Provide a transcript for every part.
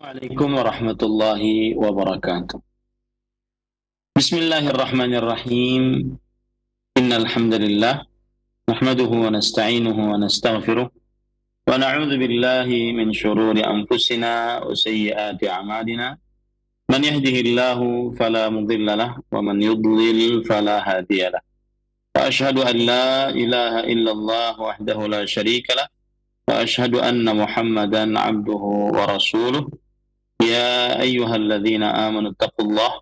Assalamualaikum warahmatullahi wabarakatuh. Bismillahirrahmanirrahim. Innal hamdalillah nahmaduhu wa nasta'inuhu wa nastaghfiruh wa na'udzu billahi min shururi anfusina wa sayyiati a'malina. Man yahdihillahu fala mudilla lahu wa man yudlil fala hadiya lahu. Wa ashhadu an la ilaha illallah wahdahu la syarika lah wa ashhadu anna Muhammadan 'abduhu wa rasuluh. يا أيها الذين آمنوا اتقوا الله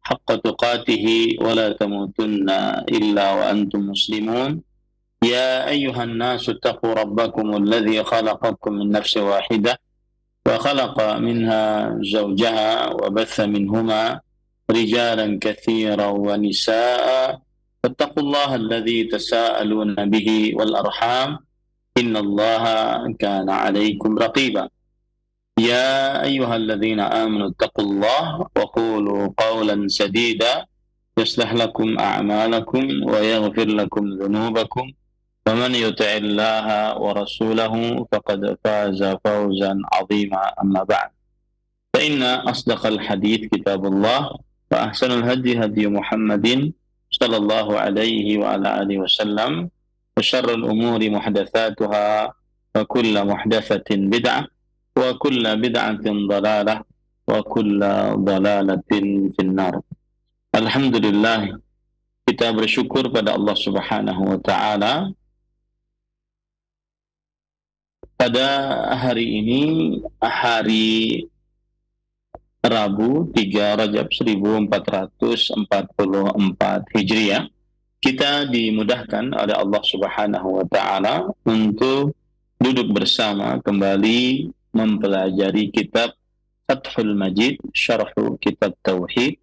حق تقاته ولا تموتن إلا وأنتم مسلمون يا أيها الناس اتقوا ربكم الذي خلقكم من نفس واحدة وخلق منها زوجها وبث منهما رجالا كثيرا ونساء فاتقوا الله الذي تساءلون به والأرحام إن الله كان عليكم رقيبا يا أيها الذين آمنوا اتقوا الله وقولوا قولا سديدا يصلح لكم أعمالكم ويغفر لكم ذنوبكم ومن يطع الله ورسوله فقد فاز فوزا عظيما أما بعد فإن أصدق الحديث كتاب الله وأحسن الهدي هدي محمد صلى الله عليه وعلى آله وسلم وشر الأمور محدثاتها وكل محدثة بدعة wa kulla bid'atin dhalalah wa kulla dhalalatin finnar. Alhamdulillah, kita bersyukur pada Allah Subhanahu wa taala pada hari ini, hari Rabu 3 Rajab 1444 Hijriah, kita dimudahkan oleh Allah Subhanahu wa taala untuk duduk bersama kembali mempelajari kitab Fathul Majid, syarhu kitab Tauhid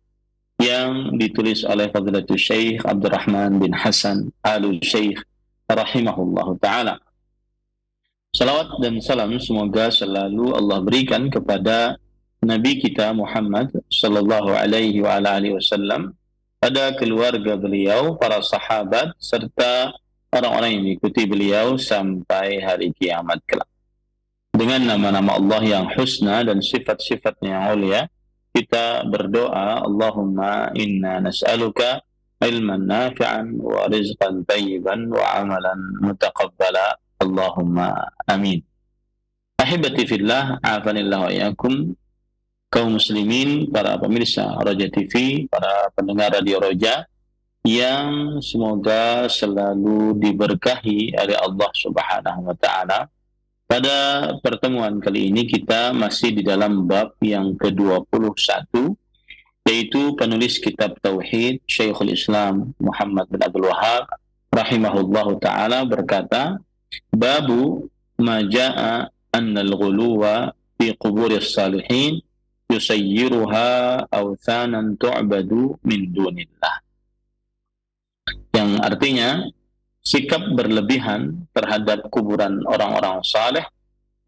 yang ditulis oleh Fadilatul Syekh Abdurrahman bin Hasan Al-Syekh rahimahullahu ta'ala. Salawat dan salam semoga selalu Allah berikan kepada Nabi kita Muhammad sallallahu alaihi wa alihi wasallam, pada keluarga beliau, para sahabat, serta orang-orang yang mengikuti beliau sampai hari kiamat kelak. Dengan nama-nama Allah yang husna dan sifat-sifatnya yang mulia, kita berdoa, Allahumma inna nas'aluka ilman nafi'an wa rizqan tayyiban wa amalan mutaqabbala. Allahumma amin. Ahibati fillah, afanillah wa iyakum, kaum muslimin, para pemirsa Roja TV, para pendengar Radio Roja, yang semoga selalu diberkahi oleh Allah Subhanahu wa ta'ala. Pada pertemuan kali ini kita masih di dalam bab yang ke-21, yaitu penulis kitab Tauhid Syekhul Islam Muhammad bin Abdul Wahhab rahimahullahu ta'ala berkata, Babu ma ja'a annal ghuluwa fi quburis salihin yusayyiruha awthanan tu'badu min dunillah. Yang artinya, sikap berlebihan terhadap kuburan orang-orang saleh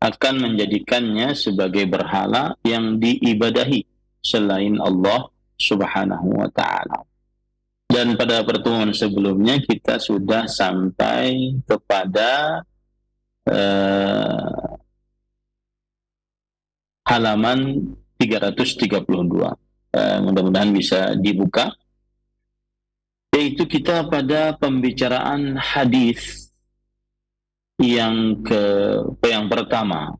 akan menjadikannya sebagai berhala yang diibadahi selain Allah Subhanahu wa ta'ala. Dan pada pertemuan sebelumnya kita sudah sampai kepada halaman 332. Mudah-mudahan bisa dibuka. Yaitu kita pada pembicaraan hadis yang pertama.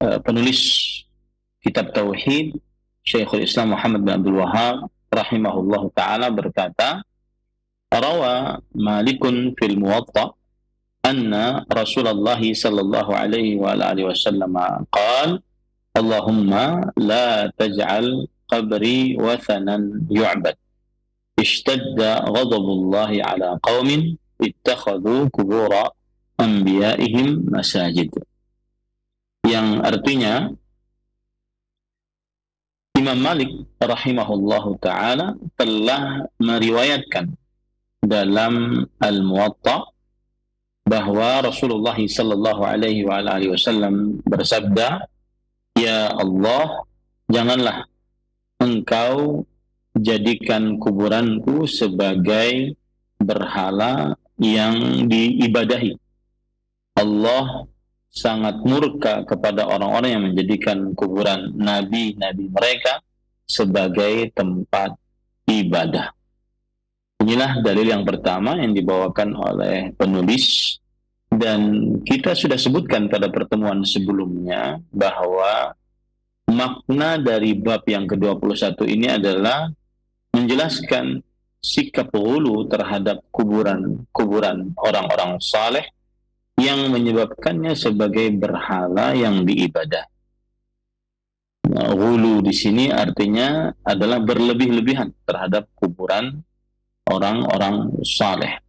Penulis kitab Tauhid Syekhul Islam Muhammad bin Abdul Wahhab rahimahullahu ta'ala berkata, Rawa Malikun fil Muwatta anna Rasulullah sallallahu alaihi wa alihi wasallam qala, Allahumma la taj'al qabri wathanan yu'bad. Ishtadda ghadabullahi ala qaumin ittakhadhu kubura anbiya'ihim masajid. Yang artinya, Imam Malik rahimahullahu ta'ala telah meriwayatkan dalam Al-Muwatta bahwa Rasulullah sallallahu alaihi wa alihi wasallam bersabda, Ya Allah, janganlah engkau jadikan kuburanku sebagai berhala yang diibadahi. Allah sangat murka kepada orang-orang yang menjadikan kuburan nabi-nabi mereka sebagai tempat ibadah. Inilah dalil yang pertama yang dibawakan oleh penulis, dan kita sudah sebutkan pada pertemuan sebelumnya bahwa makna dari bab yang ke-21 ini adalah menjelaskan sikap ghulu terhadap kuburan orang-orang saleh yang menyebabkannya sebagai berhala yang diibadah. Nah, ghulu di sini artinya adalah berlebih-lebihan terhadap kuburan orang-orang saleh,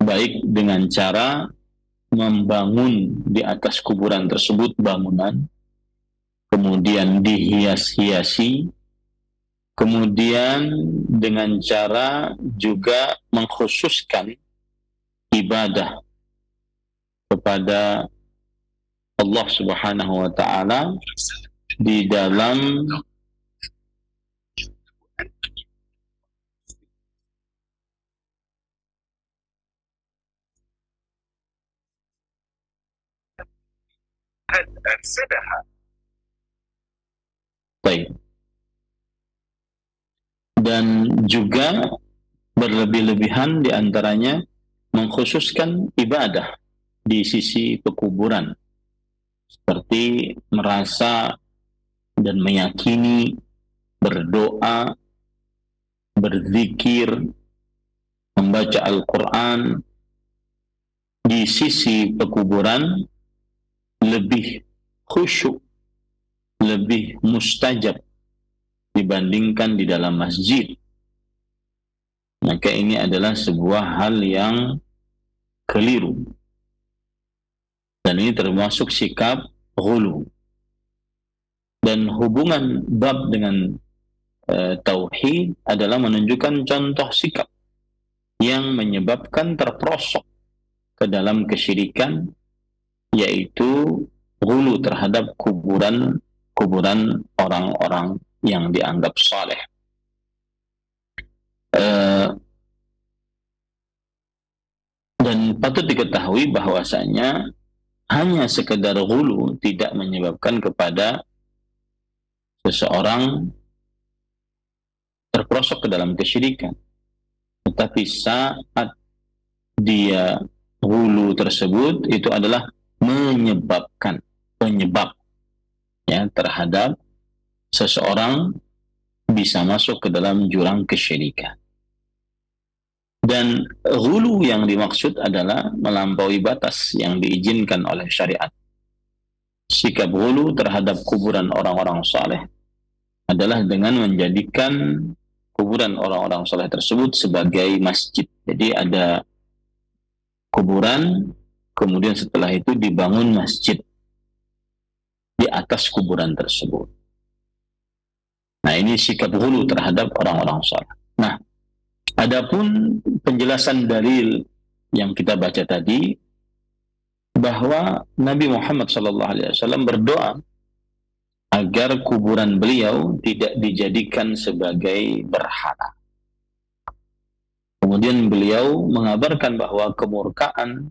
baik dengan cara membangun di atas kuburan tersebut bangunan, kemudian dihias-hiasi, kemudian dengan cara juga mengkhususkan ibadah kepada Allah Subhanahu wa taala di dalam baik, dan juga berlebih-lebihan diantaranya mengkhususkan ibadah di sisi pekuburan, seperti merasa dan meyakini, berdoa, berzikir, membaca Al-Quran di sisi pekuburan lebih khusyuk, lebih mustajab dibandingkan di dalam masjid. Maka ini adalah sebuah hal yang keliru, dan ini termasuk sikap ghulu. Dan hubungan bab dengan tauhid adalah menunjukkan contoh sikap yang menyebabkan terperosok ke dalam kesyirikan, yaitu ghulu terhadap kuburan orang-orang yang dianggap saleh. Dan patut diketahui bahwasanya hanya sekedar ghulu tidak menyebabkan kepada seseorang terperosok ke dalam kesyirikan. Tetapi saat dia ghulu tersebut, itu adalah menyebabkan penyebab ya terhadap seseorang bisa masuk ke dalam jurang kesyirikan. Dan ghulu yang dimaksud adalah melampaui batas yang diizinkan oleh syariat. Sikap ghulu terhadap kuburan orang-orang saleh adalah dengan menjadikan kuburan orang-orang saleh tersebut sebagai masjid. Jadi ada kuburan, kemudian setelah itu dibangun masjid di atas kuburan tersebut. Nah, ini sikap ghulu terhadap orang-orang saleh. Nah, adapun penjelasan dalil yang kita baca tadi, bahwa Nabi Muhammad SAW berdoa agar kuburan beliau tidak dijadikan sebagai berhala. Kemudian beliau mengabarkan bahwa kemurkaan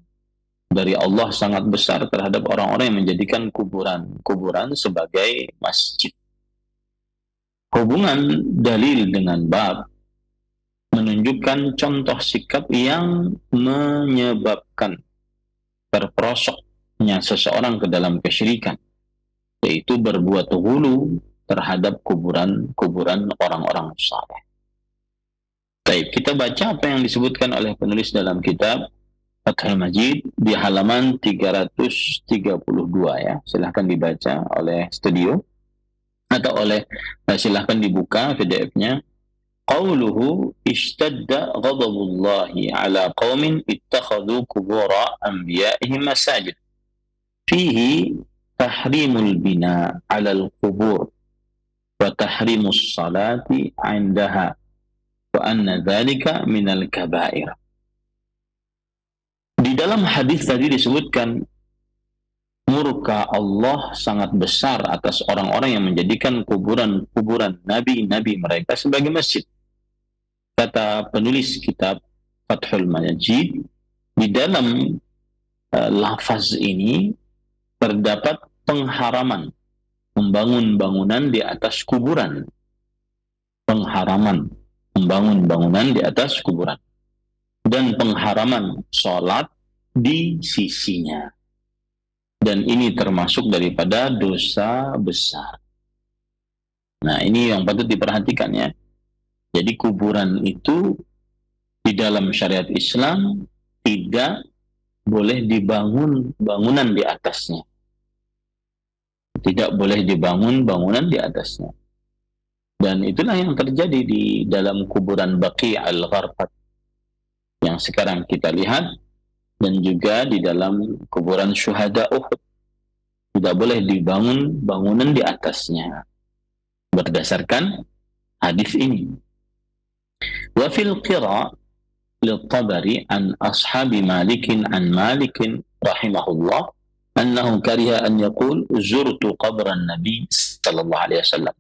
dari Allah sangat besar terhadap orang-orang yang menjadikan kuburan sebagai masjid. Hubungan dalil dengan bab menunjukkan contoh sikap yang menyebabkan terperosoknya seseorang ke dalam kesyirikan, yaitu berbuat ghulu terhadap kuburan orang-orang saleh. Baik, kita baca apa yang disebutkan oleh penulis dalam kitab Fathul Majid di halaman 332 ya. Silahkan dibaca oleh studio atau silahkan dibuka PDF-nya. Qauluhu ishtadda ghadabullahi ala qaumin ittakhadhu qubura anbiya'ihim masajid. Fihi tahrimul bina 'ala al-qubur wa tahrimus salati 'indaha wa anna dzalika minal kaba'ir. Di dalam hadis tadi disebutkan murka Allah sangat besar atas orang-orang yang menjadikan kuburan nabi-nabi mereka sebagai masjid. Kata penulis kitab Fathul Majid, di dalam lafaz ini terdapat pengharaman membangun bangunan di atas kuburan. Pengharaman membangun bangunan di atas kuburan. Dan pengharaman sholat di sisinya. Dan ini termasuk daripada dosa besar. Nah, ini yang patut diperhatikan ya. Jadi kuburan itu di dalam syariat Islam tidak boleh dibangun bangunan di atasnya. Tidak boleh dibangun bangunan di atasnya. Dan itulah yang terjadi di dalam kuburan Baqi' al-Gharqad yang sekarang kita lihat, dan juga di dalam kuburan syuhada Uhud. Tidak boleh dibangun bangunan di atasnya berdasarkan hadis ini. Wa fil qira' للطبري عن أصحاب مالك عن مالك رحمه الله أنه كره أن يقول زرت قبر النبي صلى الله عليه وسلم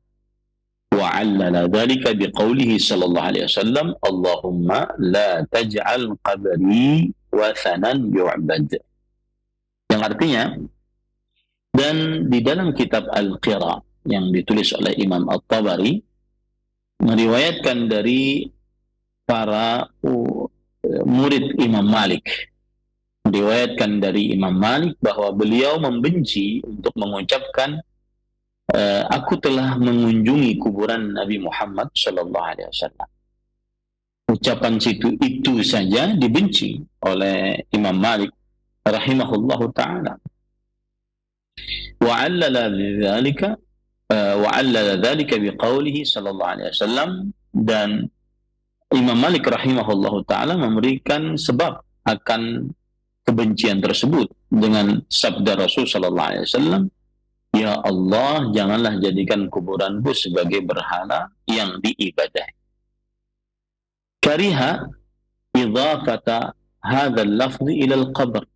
وعلل ذلك بقوله صلى الله عليه وسلم اللهم لا تجعل قبري وثنا يعبد, yang artinya, dan di dalam kitab Al-Qira yang ditulis oleh Imam At-Tabari meriwayatkan dari para murid Imam Malik, diriwayatkan dari Imam Malik bahwa beliau membenci untuk mengucapkan aku telah mengunjungi kuburan Nabi Muhammad sallallahu alaihi wasallam. Ucapan itu saja dibenci oleh Imam Malik rahimahullahu taala. Wa 'allala dzalika biqaulihi sallallahu alaihi wasallam, dan Imam Malik rahimahullahu ta'ala memberikan sebab akan kebencian tersebut dengan sabda Rasul sallallahu alaihi wasallam, ya Allah, janganlah jadikan kuburanku sebagai berhala yang diibadahi. Kariha idhafata hadha al-lafzi ila al-qabr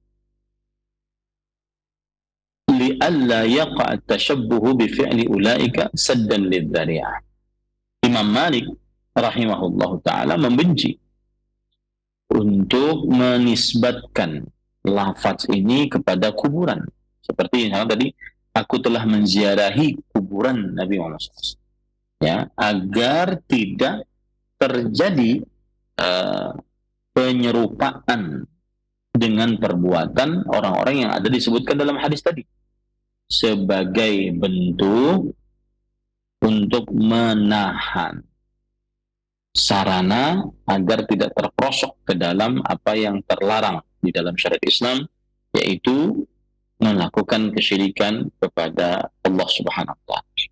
li'alla yaqa' at-tashabbuh bi fi'li ulaika saddan lidh-dhari'ah. Imam Malik rahimahullahu ta'ala membenci untuk menisbatkan lafaz ini kepada kuburan. Seperti yang tadi, aku telah menziarahi kuburan Nabi Muhammad SAW. Ya, agar tidak terjadi penyerupaan dengan perbuatan orang-orang yang ada disebutkan dalam hadis tadi, sebagai bentuk untuk menahan sarana agar tidak terperosok ke dalam apa yang terlarang di dalam syariat Islam, yaitu melakukan kesyirikan kepada Allah Subhanahu wa taala.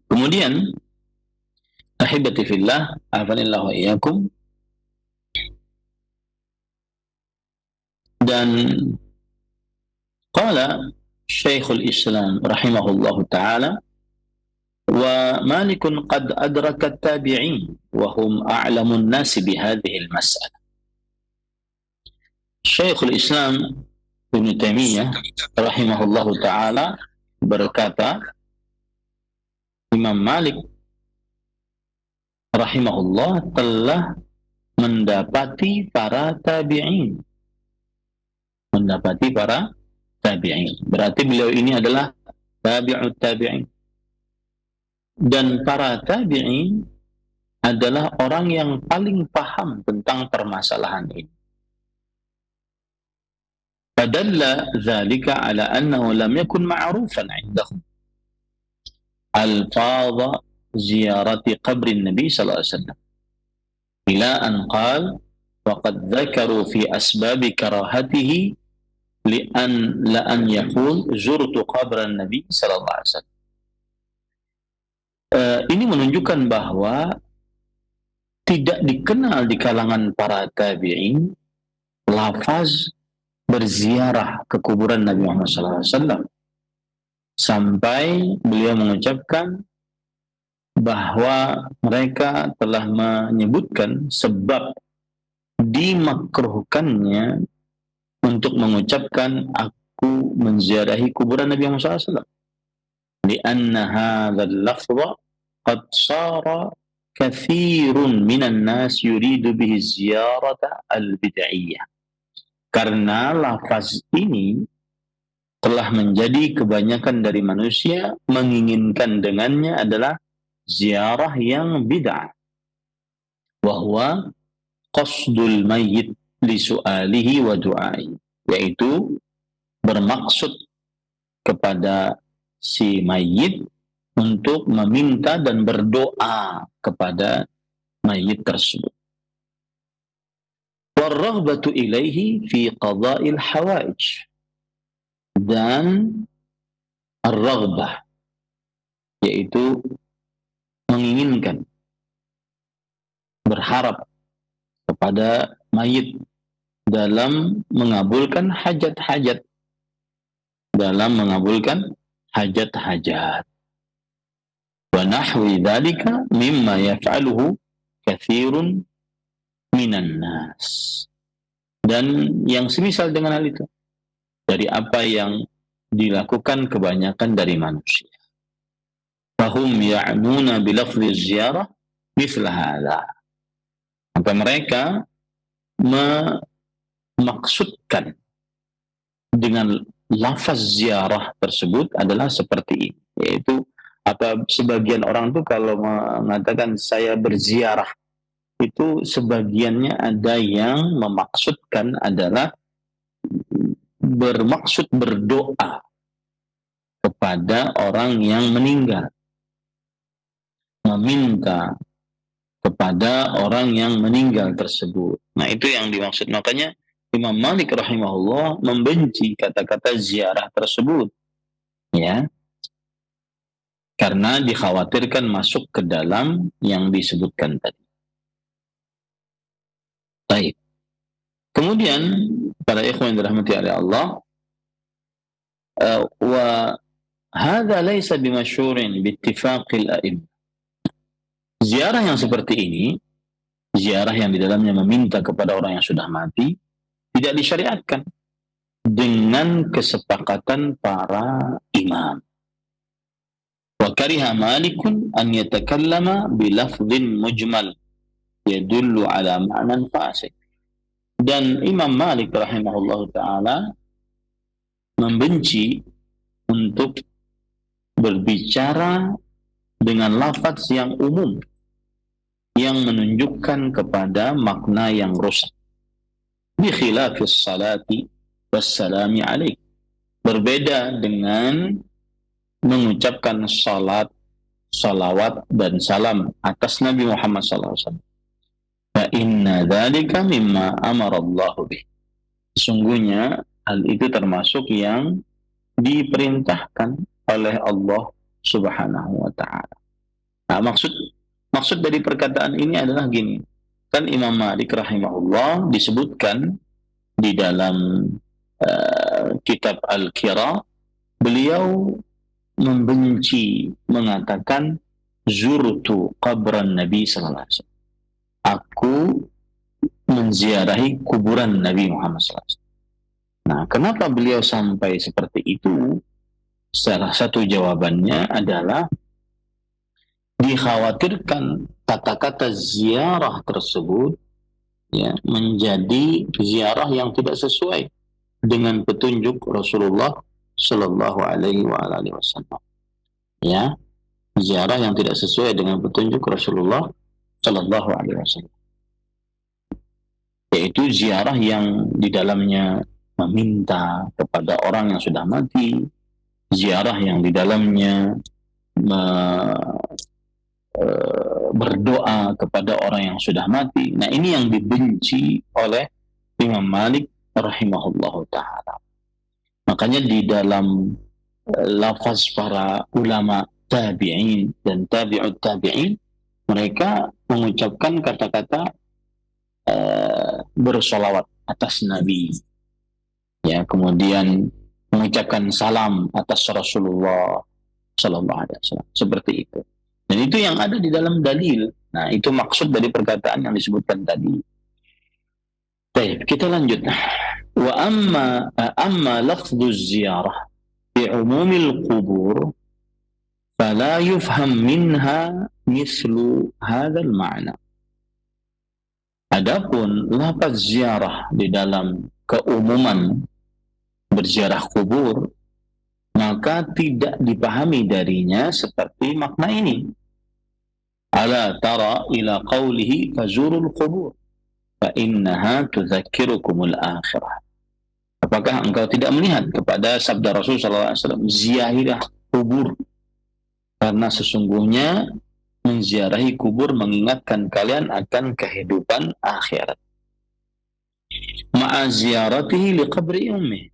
Kemudian ahibati fillah, afanillahu wa iyyakum, dan qala Syekhul Islam rahimahullahu taala, wa Malikun qad adraka at-tabi'in wa hum a'lamun nas bi hadhihi al-mas'alah. Syekhul Islam Ibnu Taimiyah rahimahullahu taala berkata, Imam Malik rahimahullah telah mendapati para tabi'in. Mendapati para tabi'in. Berarti beliau ini adalah tabi'ut tabi'in. Dan para tabi'in adalah orang yang paling paham tentang permasalahan ini. Fadalla dzalika ala annahu lam yakun ma'rufan 'indahum alfadha ziyarati qabri Nabi sallallahu alaihi wasallam ila an qala wa qad dzakaru fi asbab karahatihi li an la an yaqul zurtu qabra Nabi sallallahu alaihi wasallam. Ini menunjukkan bahwa tidak dikenal di kalangan para tabi'in lafaz berziarah ke kuburan Nabi Muhammad SAW, sampai beliau mengucapkan bahwa mereka telah menyebutkan sebab dimakruhkannya untuk mengucapkan aku menziarahi kuburan Nabi Muhammad SAW. لأن هذا اللفظ قد صار كثير من الناس يريد به الزيارة البدعية. Karena lafaz ini telah menjadi kebanyakan dari manusia menginginkan dengannya adalah ziarah yang bid'ah, wahwa qasdul mayyit li su'alihi wa du'ai, yaitu bermaksud kepada si mayit untuk meminta dan berdoa kepada mayit tersebut. Warraghbatu ilaihi fi qada'il hawaij, dan ar-raghbah yaitu menginginkan, berharap kepada mayit dalam mengabulkan hajat-hajat, dalam mengabulkan hajat-hajat. Wa nahwi dzalika mimma yaf'aluhu katsirun minan nas. Dan yang semisal dengan hal itu dari apa yang dilakukan kebanyakan dari manusia. Fahum ya'nuna bilafzi ziyarah mithla hadha. Maka mereka memaksudkan dengan lafaz ziarah tersebut adalah seperti ini, yaitu apa, sebagian orang tuh kalau mengatakan saya berziarah, itu sebagiannya ada yang memaksudkan adalah bermaksud berdoa kepada orang yang meninggal, meminta kepada orang yang meninggal tersebut. Nah, itu yang dimaksud. Makanya Imam Malik rahimahullah membenci kata-kata ziarah tersebut, ya, karena dikhawatirkan masuk ke dalam yang disebutkan tadi. Baik. Kemudian para ikhwan yang dirahmati oleh Allah, wa hadza laisa bimasyhurin biittifaqil a'im. Ziarah yang seperti ini, ziarah yang di dalamnya meminta kepada orang yang sudah mati, tidak disyariatkan dengan kesepakatan para imam. Wa kariha Malikun an yatakallama bilafdhin mujmal yadullu ala ma'nan fasik. Dan Imam Malik rahimahullah ta'ala membenci untuk berbicara dengan lafaz yang umum yang menunjukkan kepada makna yang rusak. Bi khilafis salati wassalami alaih. Berbeda dengan mengucapkan salat, salawat dan salam atas Nabi Muhammad SAW. Fa inna dzalika mimma amara Allah bih. Sesungguhnya hal itu termasuk yang diperintahkan oleh Allah Subhanahu wa ta'ala. Nah, maksud dari perkataan ini adalah gini. Kan Imam Malik rahimahullah disebutkan di dalam kitab Al-Qira, beliau membenci, mengatakan zurtu qabran Nabi sallallahu alaihi wasallam. Aku menziarahi kuburan Nabi Muhammad SAW. Nah, kenapa beliau sampai seperti itu? Salah satu jawabannya adalah dikhawatirkan kata-kata ziarah tersebut, ya, menjadi ziarah yang tidak sesuai dengan petunjuk Rasulullah Shallallahu Alaihi Wasallam. Ya, ziarah yang tidak sesuai dengan petunjuk Rasulullah Shallallahu Alaihi Wasallam, yaitu ziarah yang di dalamnya meminta kepada orang yang sudah mati, ziarah yang di dalamnya berdoa kepada orang yang sudah mati. Nah, ini yang dibenci oleh Imam Malik rahimahullahu ta'ala. Makanya di dalam lafaz para ulama tabi'in dan tabi'ut tabi'in, mereka mengucapkan kata-kata bersolawat atas Nabi, ya, kemudian mengucapkan salam atas Rasulullah Sallallahu Alaihi Wasallam, seperti itu. Dan itu yang ada di dalam dalil. Nah, itu maksud dari perkataan yang disebutkan tadi. Baik, kita lanjut. Wa amma lafdhu ziyarah fi umumil qubur fala yufham minha mislu hadzal ma'na. Adapun lafaz ziarah di dalam keumuman berziarah kubur, maka tidak dipahami darinya seperti makna ini. Ala tara ila qawlihi fazurul qubur fa innaha tudzakirukumul akhirah. Apakah engkau tidak melihat kepada sabda Rasul SAW, ziarah kubur, karena sesungguhnya menziarahi kubur mengingatkan kalian akan kehidupan akhirat. Ma'a ziyaratihi liqabri ummi.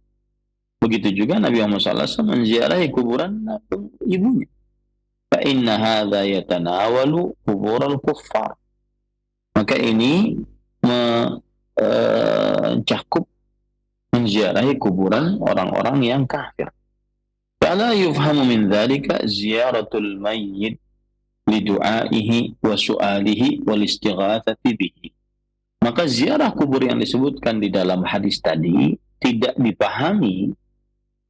Begitu juga Nabi Muhammad SAW menziarahi kuburan ibunya. Fa inna hadza yatanawalu kubural kuffar. Maka ini mencakup menziarahi kuburan orang-orang yang kafir. Fala yufhamu min dzalika ziyaratul mayyit lidu'aihi wa su'alihi wal istighatsati bihi. Maka ziarah kubur yang disebutkan di dalam hadis tadi tidak dipahami,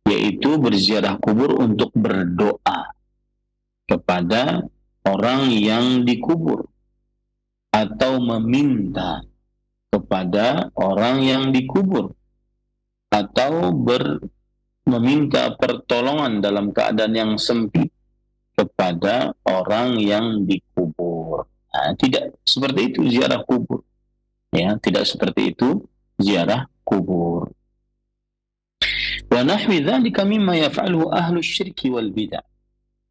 yaitu berziarah kubur untuk berdoa kepada orang yang dikubur atau meminta kepada orang yang dikubur atau meminta pertolongan dalam keadaan yang sempit kepada orang yang dikubur. Nah, tidak seperti itu ziarah kubur. Ya, tidak seperti itu ziarah kubur. Wa nahwi dzalika mimma yaf'aluhu ahlu syirki wal bid'ah.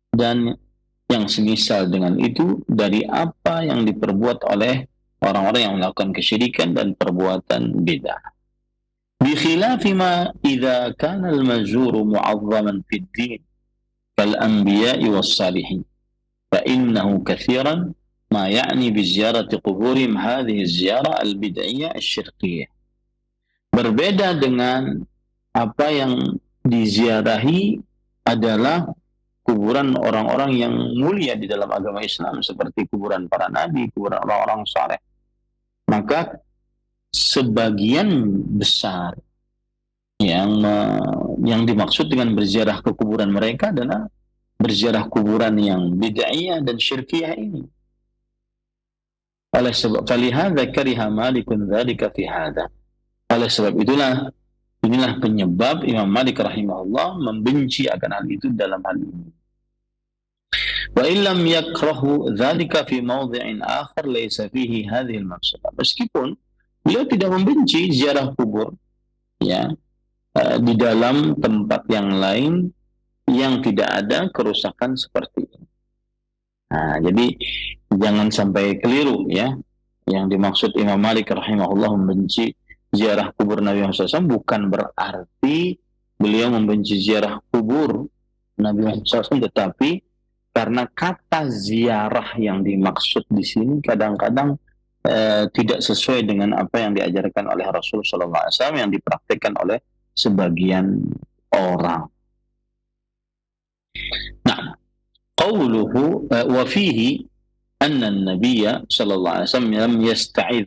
Dan yang semisal dengan itu dari apa yang diperbuat oleh orang-orang yang melakukan kesyirikan dan perbuatan bid'ah. Bi khilafi ma idza kana al-mazuru mu'azzaman fid din kal anbiya'i was salihin fa innahu katsiran ma ya'ni bi ziyarati quburihim hadhihi az-ziyarah al-bid'iyyah asy-syirkiyyah. Berbeda dengan apa yang diziarahi adalah kuburan orang-orang yang mulia di dalam agama Islam seperti kuburan para nabi, kuburan orang-orang saleh. Maka sebagian besar yang dimaksud dengan berziarah ke kuburan mereka adalah berziarah kuburan yang bid'ah dan syirkiyah ini. Oleh sebab falihadza kariha Malikun dzalika fi hadza. Oleh sebab inilah penyebab Imam Malik rahimahullah membenci akan hal itu dalam hal ini. Wa illam yakrahu dzalika fi mawdhi'in akhar laysa fihi hadhihi al-mafsadah. Meskipun beliau tidak membenci ziarah kubur, ya, di dalam tempat yang lain yang tidak ada kerusakan seperti ini. Nah, jadi jangan sampai keliru, ya. Yang dimaksud Imam Malik rahimahullah membenci ziarah kubur Nabi Muhammad SAW bukan berarti beliau membenci ziarah kubur Nabi Muhammad SAW, tetapi karena kata ziarah yang dimaksud di sini kadang-kadang tidak sesuai dengan apa yang diajarkan oleh Rasul SAW yang dipraktikkan oleh sebagian orang. Nah, qawluhu wa fihi anna an-nabiyya sallallahu alaihi wasallam lam yasta'id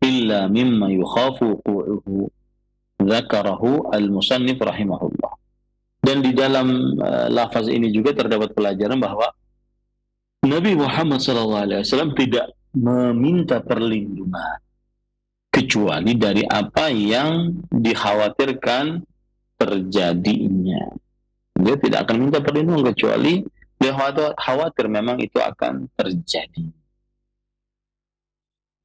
illa mimma yukhafu wuqu'uhu, dzakarahu al-musannif rahimahullah. Dan di dalam lafaz ini juga terdapat pelajaran bahwa Nabi Muhammad SAW tidak meminta perlindungan kecuali dari apa yang dikhawatirkan terjadinya. Dia tidak akan minta perlindungan kecuali dia khawatir memang itu akan terjadi.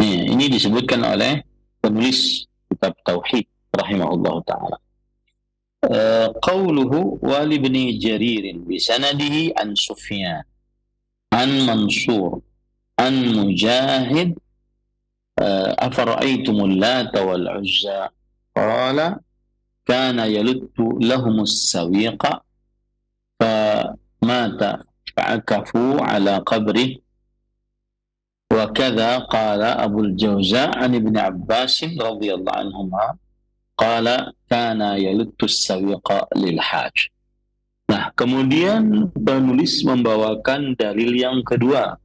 Ini disebutkan oleh penulis kitab Tauhid rahimahullah ta'ala. Qawluhu wali ibni Jaririn bisanadihi an Sufyan an Mansur an Mujahid afara'aytumul Lata wal Uzza qala kana yaluttu lahumus sawiqa famata fa'akafu ala qabrih. وكذا قال أبو الجوزاء عن ابن عباس رضي الله عنهما قال كان يلت السويق للحاج. Nah, kemudian penulis membawakan dalil yang kedua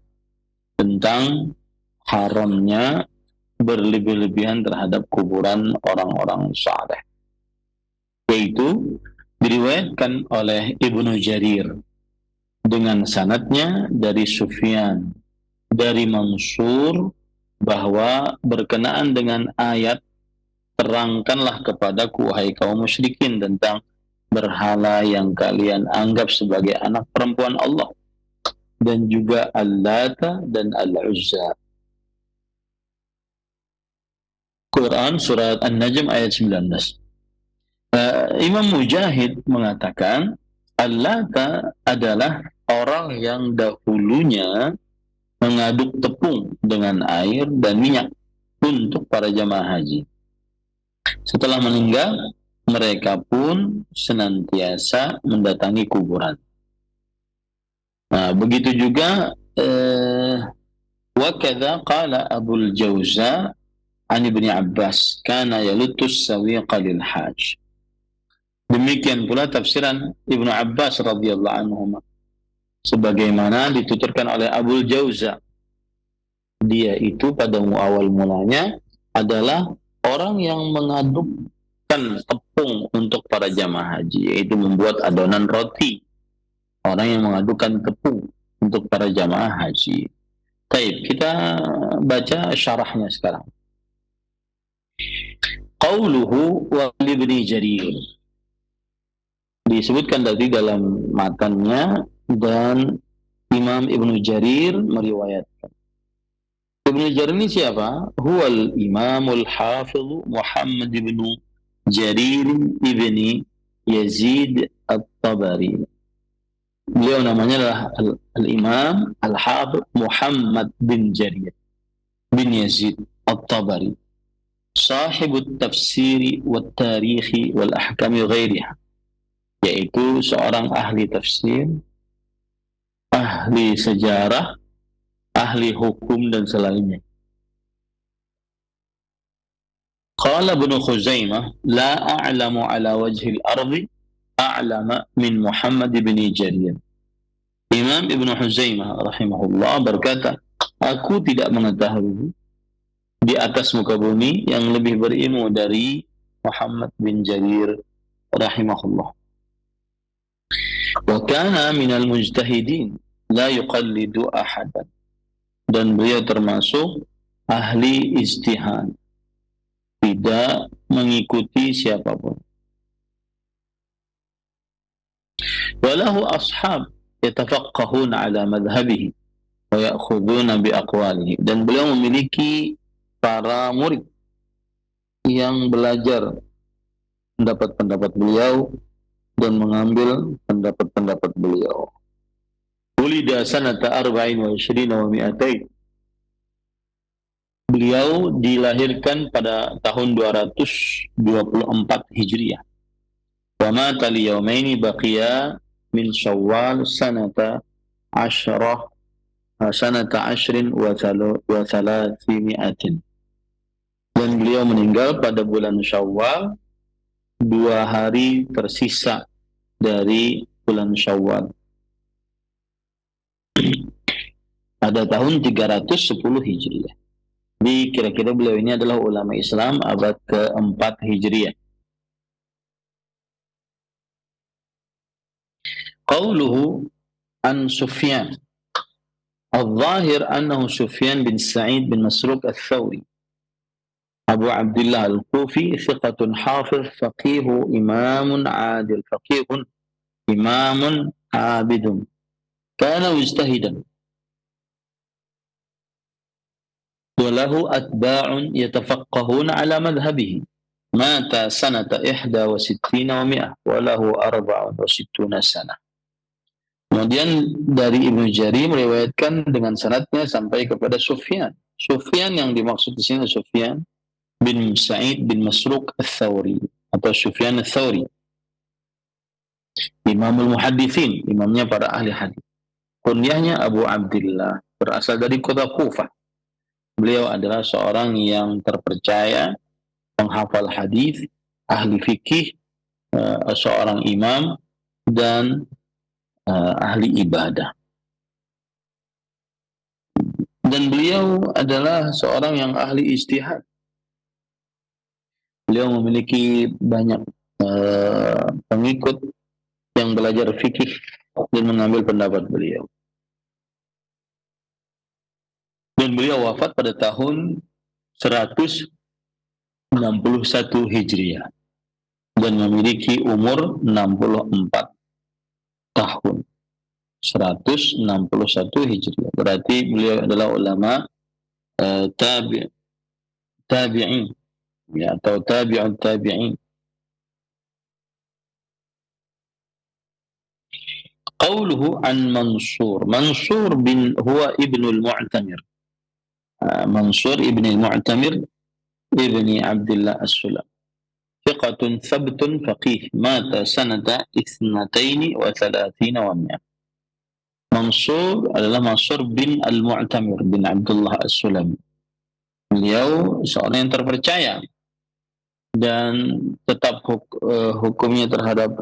tentang haramnya berlebih-lebihan terhadap kuburan orang-orang saleh, yaitu diriwayatkan oleh Ibnu Jarir dengan sanadnya dari Sufyan dari Mansur bahwa berkenaan dengan ayat terangkanlah kepadaku wahai kaum musyrikin tentang berhala yang kalian anggap sebagai anak perempuan Allah, dan juga Al-Lata dan Al-Uzza. Quran surat An-Najm ayat 19. Imam Mujahid mengatakan Al-Lata adalah orang yang dahulunya mengaduk tepung dengan air dan minyak untuk para jamaah haji. Setelah meninggal, mereka pun senantiasa mendatangi kuburan. Nah, begitu juga wakadha qala Abul Jauza an Ibni Abbas kana yalutus sawiqa lil hajj. Demikian pula tafsiran Ibnu Abbas radhiyallahu anhu sebagaimana dituturkan oleh Abul Jauza. Dia itu pada awal mulanya adalah orang yang mengadukkan tepung untuk para jamaah haji, yaitu membuat adonan roti. Orang yang mengadukkan tepung untuk para jamaah haji. Baik, kita baca syarahnya sekarang. Qauluhu wa Ibni Jarir. Disebutkan tadi dalam matannya dan Imam Ibnu Jarir meriwayatkan. Ibnu Jarir ini siapa? Huwal Imamul Hafidh Muhammad ibnu Jarir ibni Yazid At-Tabari. Beliau namanya adalah Al-Imam Al-Hafidh Muhammad bin Jarir bin Yazid At-Tabari, sahibut tafsiri wal tarikhi wal ahkami ghairiha, yaitu seorang ahli tafsir, ahli sejarah, ahli hukum dan selainnya. Qala Ibnu Khuzaimah, la a'lamu ala wajhil ardi a'lama min Muhammad bin Jarir. Imam Ibnu Khuzaimah rahimahullah berkata, aku tidak mengetahui di atas muka bumi yang lebih berilmu dari Muhammad bin Jarir rahimahullah. Wa kana minal mujtahidin la yuqallidu ahadan. Dan beliau termasuk ahli ijtihad, tidak mengikuti siapapun. Walahu ashab yatafaqqahuna ala madhhabihi wa ya'khuduna bi aqwalihi. Dan beliau memiliki para murid yang belajar pendapat-pendapat beliau dan mengambil pendapat-pendapat beliau. Ulida sanata arba'in wa ishrina wa mi'atain. Beliau dilahirkan pada tahun 224 Hijriah. Wa mata liyaumaini baqiya min Syawal sanata ashrin wa thalathimi'atin. Dan beliau meninggal pada bulan Syawal, 2 hari tersisa dari bulan Syawal, pada tahun 310 Hijriah. Jadi kira-kira beliau ini adalah ulama Islam abad ke-4 Hijriah. Qauluhu an Sufyan. Al-Zahir annahu Sufyan bin Sa'id bin Masruq al-Thawri. Abu Abdullah al-Kufi, thiqatun hafiz, faqihu, imamun adil, faqihun, imamun abidun. Kana mujtahidan. Walahu atba'un yatafaqqahuna ala madhhabihi. Mata sanata 61 wa 100, walahu 64 sana. Kemudian dari Ibnu Jarir meriwayatkan dengan sanadnya sampai kepada Sufyan. Sufyan yang dimaksud di sini Sufyan bin Sa'id bin Masruq al-Thawri atau Sufyan al-Thawri. Imamul Muhaddithin, imamnya para ahli hadis. Kunyahnya Abu Abdullah, berasal dari kota Kufah. Beliau adalah seorang yang terpercaya, penghafal hadis, ahli fikih, seorang imam dan ahli ibadah. Dan beliau adalah seorang yang ahli ijtihad. Beliau memiliki banyak pengikut yang belajar fikih dan mengambil pendapat beliau. Dan beliau wafat pada tahun 125 61 Hijriah dan memiliki umur 64 tahun. 161 Hijriah. Berarti beliau adalah ulama tabi'in ya, atau tabi'un tabi'in. Qauluhu an Mansur. Mansur bin huwa ibnul Mu'tamir. Mansur ibn al-Mu'tamir ibni Abdullah as-Sulam. Thiqatun thabtun faqih. Mata sanata 32 wa 100. Mansur adalah Mansur bin al-Mu'tamir bin Abdullah as-Sulam. Beliau seorang yang terpercaya dan tetap hukumnya terhadap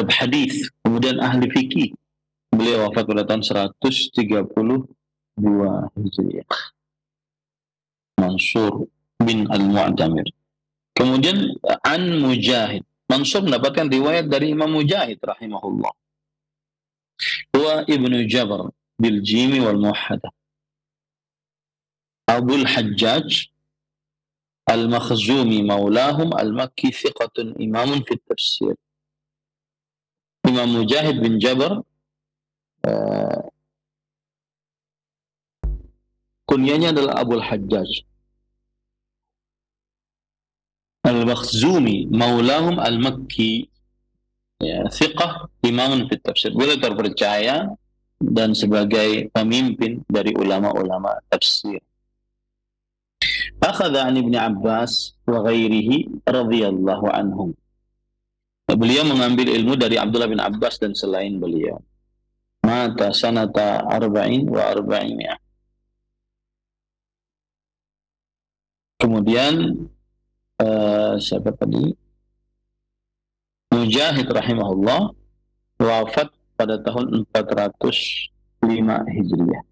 hadis, kemudian ahli fikih. Beliau wafat pada tahun 132 Hijriah. Mansur bin al-Mu'tamir. Kemudian an Mujahid. Mansur mendapatkan riwayat dari Imam Mujahid rahimahullah. Huwa Ibnu Jabr bil jimi wal muwahhadah. Abul Hajjaj al-Makhzumi maulahum al-Makki thiqatun imamun fit tafsir. Imam Mujahid bin Jabr kunyanya adalah Abul Hajjaj al-Makhzumi maulahum al-Makki, ya, thiqah imamun fit tafsir. Beliau terpercaya dan sebagai pemimpin dari ulama-ulama tafsir. Akhadha an Ibn Abbas wa ghairihi radhiyallahu anhum. Beliau mengambil ilmu dari Abdullah bin Abbas dan selain beliau. Mata sanata 40 wa 40. Kemudian siapa tadi? Mujahid rahimahullah wafat pada tahun 405 Hijriah.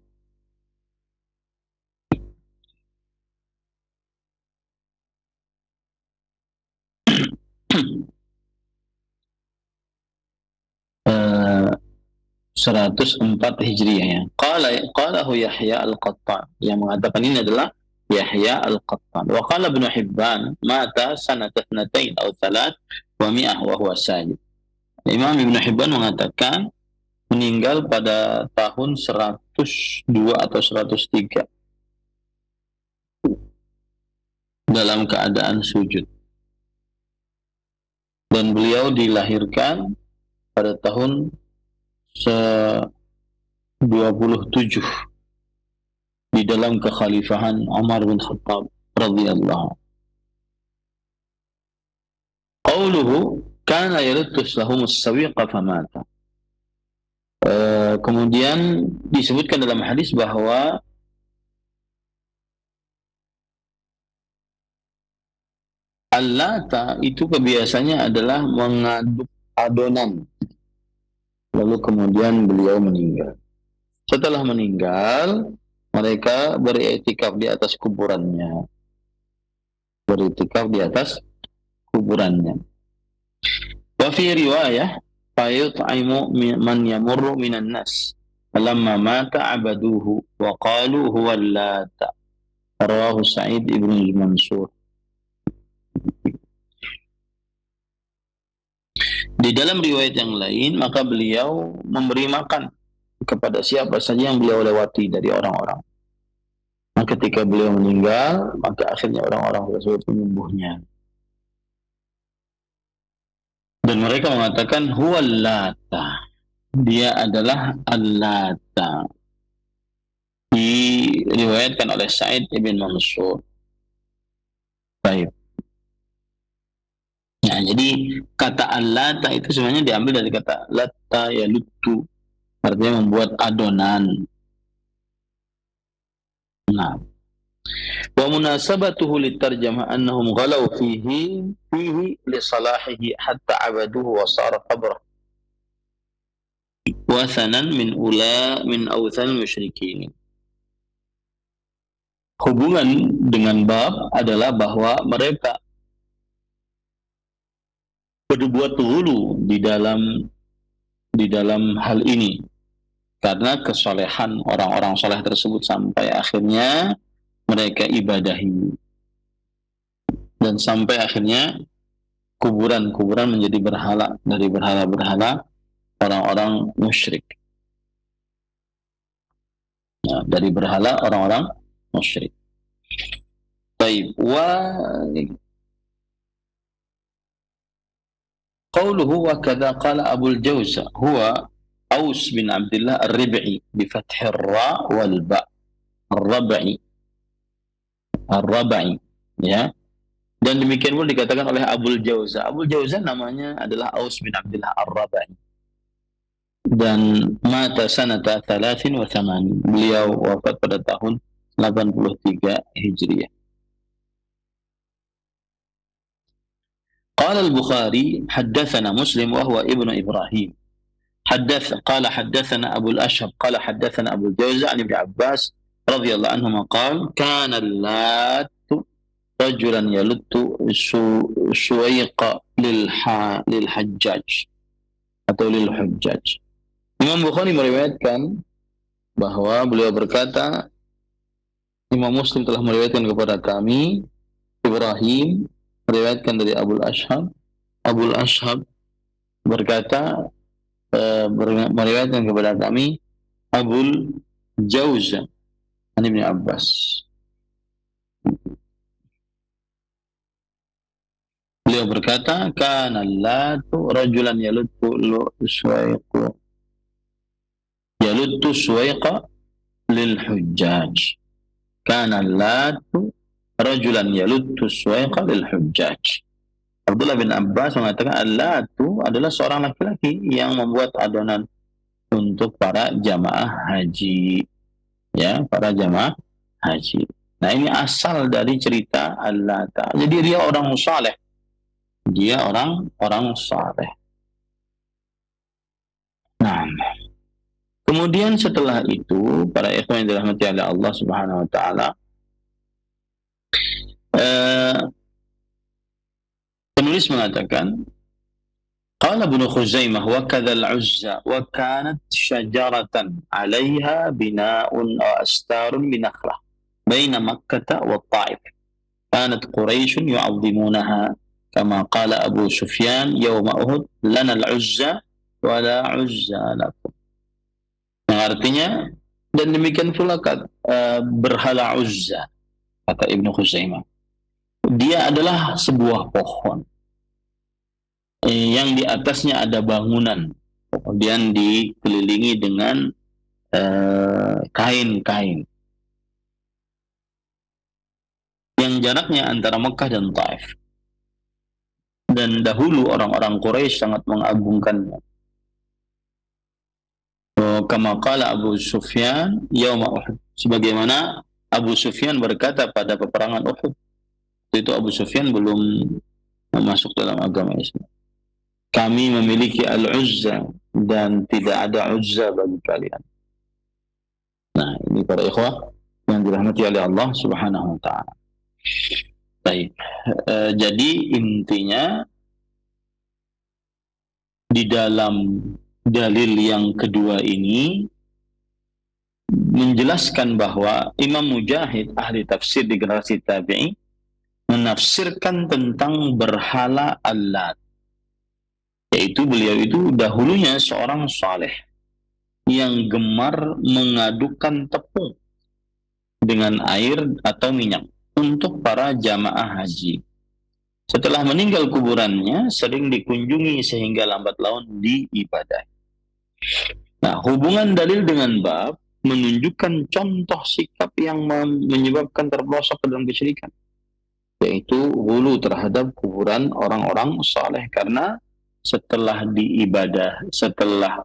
uh, 104 Hijriah ya. Qalahu Yahya al-Qattan. Yang mengatakan ini adalah Yahya al-Qattan. Wa qala Ibnu Hibban mata sanata 2 atau 3 wa 100 wa huwa sajid. Imam Ibnu Hibban mengatakan meninggal pada tahun 102 atau 103 dalam keadaan sujud. Dan beliau dilahirkan pada tahun 27 di dalam kekhalifahan Umar bin Khattab radhiyallahu. Qauluhu kana yalutus lahumus sawiqa famata. Kemudian disebutkan dalam hadis bahwa Al-Lata itu kebiasaannya adalah mengaduk adonan. Lalu kemudian beliau meninggal. Setelah meninggal, mereka beriktikaf di atas kuburannya. Beriktikaf di atas kuburannya. Wa fi riwayah fayut'imu man yamurru minan nas. Falamma mata abaduhu wa qalu huwa Al-Lata. Rawahu Sa'id ibn Mansur. Di dalam riwayat yang lain, maka beliau memberi makan kepada siapa saja yang beliau lewati dari orang-orang. Nah, ketika beliau meninggal, maka akhirnya orang-orang tersebut menyembuhnya. Dan mereka mengatakan huwa Al-Lata. Dia adalah Al-Lata. Diriwayatkan oleh Sa'id ibn Mansur. Baik. Nah, jadi kata Al-Lata itu sebenarnya diambil dari kata Latta ya lutu, artinya membuat adonan. Nah, wa munasabatuhu litarjamah annahum ghalaw fihi li salahihi hatta abaduhu wa sara qabra wasanan min awthan musyrikin. Hubungan dengan bab adalah bahwa mereka berbuat hulu di dalam hal ini, karena kesolehan orang-orang soleh tersebut sampai akhirnya mereka ibadahi, dan sampai akhirnya kuburan-kuburan menjadi berhala dari berhala-berhala orang-orang musyrik. Nah, dari berhala orang-orang musyrik. Baik, wa qawluhu wa kadza qala Abul Jawza huwa Aus bin Abdullah Ar-Rib'i bi fathir ra wal ba. Ar-Rabai. Ar-Rabai, ya. Dan demikian pun dikatakan oleh Abul Jawza. Abul Jawza namanya adalah Aus bin Abdullah Ar-Rabai. Dan mata sanata 83. Beliau wafat pada tahun 83 Hijriah. قال البخاري حدثنا مسلم وهو ابن إبراهيم قال حدثنا أبو الأشهب قال حدثنا أبو الجوزة عن ابن عباس رضي الله عنهما قال كان اللات رجلا يلت سويق للحجاج atau lil-hujjaj. Imam Bukhari meriwayatkan bahwa beliau berkata, Imam Muslim telah meriwayatkan kepada kami, Ibrahim meriwayatkan dari Abul Ashhab. Abul Ashhab berkata, meriwayatkan kepada kami Abul Jawza an Ibn Abbas. Beliau berkata, kana latu rajulan yaluttu suwaiqa lil hujjaj. Kana latu rajulan yaluttu suwaiqa lil hujjaj. Abdullah bin Abbas mengatakan al-latu adalah seorang laki-laki yang membuat adonan untuk para jamaah haji. Ya, para jamaah haji. Nah, ini asal dari cerita al-lata. Jadi dia orang saleh. Dia orang saleh. Nah, kemudian setelah itu para ikhwan yang dirahmati oleh Allah Subhanahu wa taala, penulis mengatakan qala Ibnu Khuzaimah wa kadzal Uzza wa kanat syajaratan 'alaiha bina'un aw astarun min nakhlah baina Makkah wa Taif. Kanat Quraisy yu'azzimunaha kama qala Abu Sufyan yawma Uhud lana al-Uzza wa la 'uzza lakum. Yang artinya, dan demikian pula berhala Uzza, kata Ibnu Khuzaimah. Dia adalah sebuah pohon yang di atasnya ada bangunan, kemudian dikelilingi dengan kain-kain yang jaraknya antara Mekah dan Taif. Dan dahulu orang-orang Quraisy sangat mengagungkannya. Kama qala Abu Sufyan yauma Uhud, sebagaimana Abu Sufyan berkata pada peperangan Uhud. Itu Abu Sufyan belum masuk dalam agama Islam. Kami memiliki Al-Uzza dan tidak ada Uzza bagi kalian. Nah, ini para ikhwah yang dirahmati oleh Allah Subhanahu wa taala. Baik. Jadi intinya di dalam dalil yang kedua ini menjelaskan bahwa Imam Mujahid, ahli tafsir di generasi tabi'in, menafsirkan tentang berhala Al-Lat. Yaitu beliau itu dahulunya seorang saleh yang gemar mengadukan tepung dengan air atau minyak untuk para jamaah haji. Setelah meninggal kuburannya sering dikunjungi sehingga lambat laun diibadahi. Nah, hubungan dalil dengan bab menunjukkan contoh sikap yang menyebabkan terpelosok ke dalam kesyirikan, yaitu hulu terhadap kuburan orang-orang saleh, karena setelah diibadah, setelah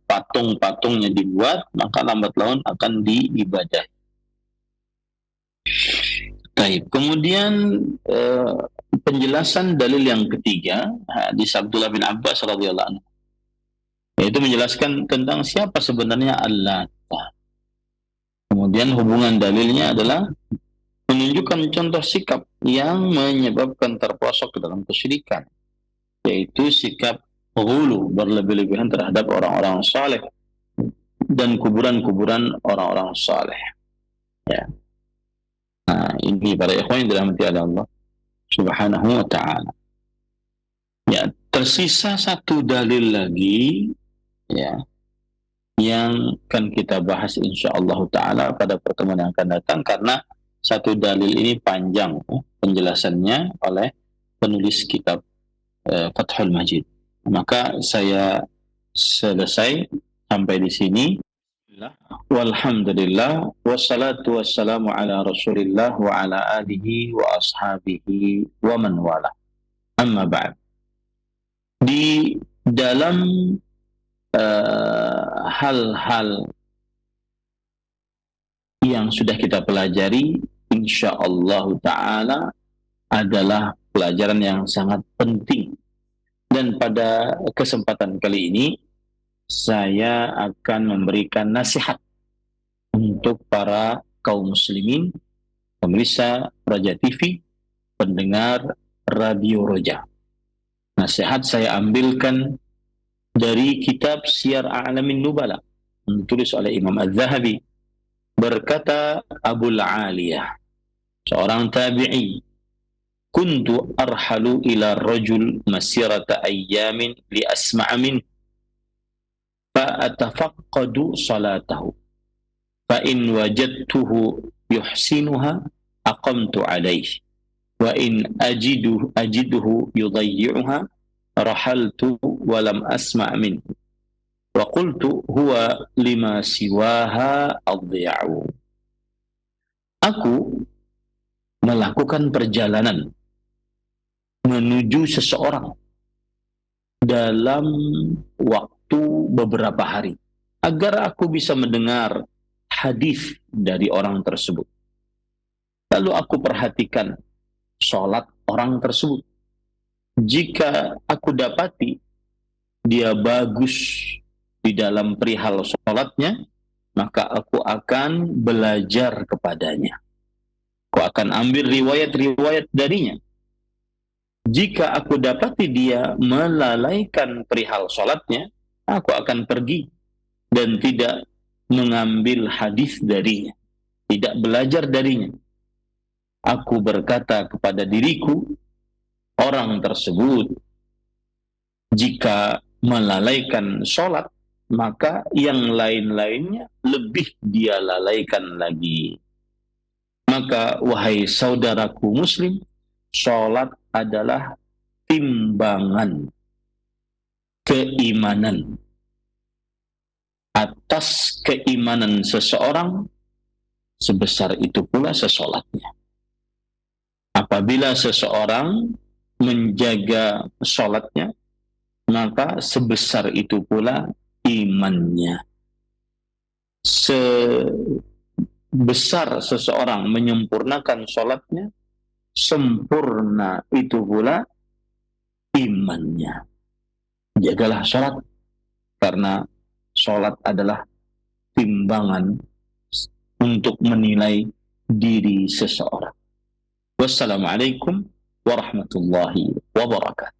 patung-patungnya dibuat, maka lambat laun akan diibadah. Baik, kemudian penjelasan dalil yang ketiga, hadis Abdullah bin Abbas radhiyallahu anhu, yaitu menjelaskan tentang siapa sebenarnya Allah. Kemudian hubungan dalilnya adalah menunjukkan contoh sikap yang menyebabkan terpelosok ke dalam kesyirikan, yaitu sikap ghulu, berlebih-lebihan terhadap orang-orang saleh dan kuburan-kuburan orang-orang saleh. Ya. Nah, ini para ikhwan yang dirahmati oleh Allah Subhanahu wa taala. Ya, tersisa satu dalil lagi ya yang akan kita bahas insyaallah taala pada pertemuan yang akan datang, karena satu dalil ini panjang penjelasannya oleh penulis kitab Fathul Majid. Maka saya selesai sampai di sini. Walhamdulillah wassalatu wassalamu ala Rasulillah wa ala alihi wa ashabihi wa man wala. Amma ba'd. Di dalam hal-hal yang sudah kita pelajari, insyaallah taala adalah pelajaran yang sangat penting. Dan pada kesempatan kali ini saya akan memberikan nasihat untuk para kaum muslimin, pemirsa Roja TV, pendengar Radio Roja. Nasihat saya ambilkan dari kitab Syiar A'lamin Nubala, ditulis oleh Imam Az-Zahabi. Berkata Abul Aliyah, seorang tabi'i, kuntu arhalu ila rajul masirata ayyamin li asma'a min fa'atafaqqadu salatahu fa in wajadtuhu yuhsinuha aqamtu alayhi wa in ajiduhu yudayyi'uha rahaltu wa lam asma' minhu wa qultu huwa lima siwaha adhiya'u. Aku melakukan perjalanan menuju seseorang dalam waktu beberapa hari agar aku bisa mendengar hadis dari orang tersebut. Lalu aku perhatikan sholat orang tersebut. Jika aku dapati dia bagus di dalam perihal sholatnya, maka aku akan belajar kepadanya. Aku akan ambil riwayat-riwayat darinya. Jika aku dapati dia melalaikan perihal sholatnya, aku akan pergi dan tidak mengambil hadis darinya, tidak belajar darinya. Aku berkata kepada diriku, orang tersebut jika melalaikan sholat, maka yang lain-lainnya lebih dia lalaikan lagi. Maka wahai saudaraku muslim, sholat adalah timbangan keimanan. Atas keimanan seseorang, sebesar itu pula sesolatnya. Apabila seseorang menjaga sholatnya, maka sebesar itu pula imannya. Sebesar seseorang menyempurnakan sholatnya, sempurna itu pula imannya. Jagalah sholat, karena sholat adalah timbangan untuk menilai diri seseorang. Wassalamualaikum warahmatullahi wabarakatuh.